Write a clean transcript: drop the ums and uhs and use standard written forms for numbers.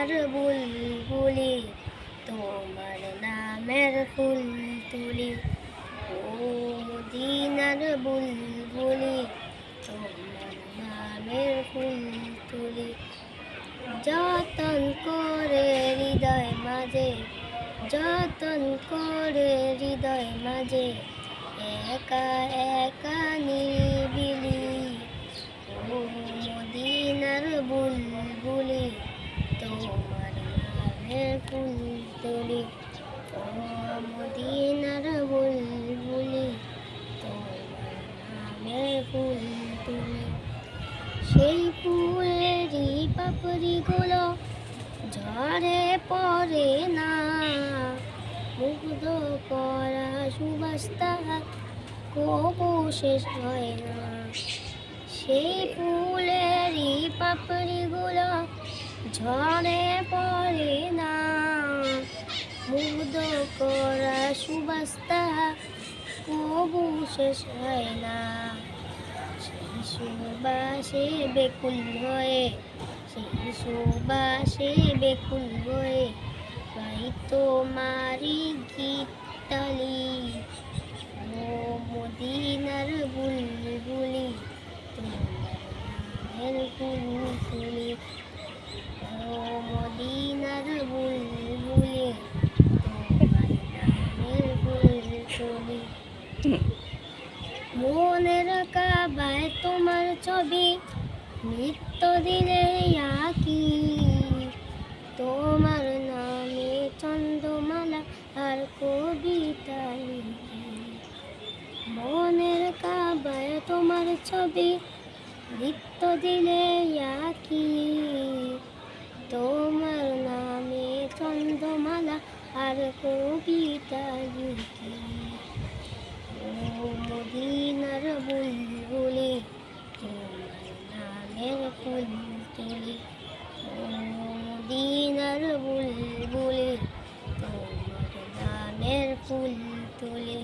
মদিনার বুলবুলি তোমার নামের ফুল তুলি। ও মদিনার বুলবুলি তোমার নামের ফুল তুলি। যতন করে হৃদয় মাঝে, যতন করে হৃদয় মাঝে, একা একা নিবিলি। ও মদিনার বুলবুলি তোমার নামের ফুল তুলি। ও মদিনার বুলবুলি তোমার নামের ফুল তুলি। সেই ফুলেরই পাপড়িগুলো ঝরে পড়ে না, মুগ্ধ করা সুবাস তাহার কবু শেষ হয় না। সেই ফুলেরই পাপড়িগুলো ঝরে পড়ে না, মুগ্ধ করা সুবাস তাহার কবু শেষ হয় না। সেই সুবাসে বেকুল হয়ে, সেই সুবাসে বেকুল হয়ে গাই তোমারি গীতালি। ও মদিনার বুলবুলি তোমার নামের ফুল তুলি। ও মদিনার বুলবুলি তোমার নামের ফুল তুলি। মনের কাবায় তোমার ছবি নিত্য দিনে আঁকি, তোমার নামে চন্দ্রমালা আর কবিতা লিখি। মনের কাবায় তোমার ছবি নিত্য দিনে আঁকি, তোমার নামে চন্দ্রমালা আর কবিতা লিখি। ও মদিনার বুলবুলি তোমার নামের ফুল তুলি। ও মদিনার বুলবুলি তোমার নামের ফুল তুলি।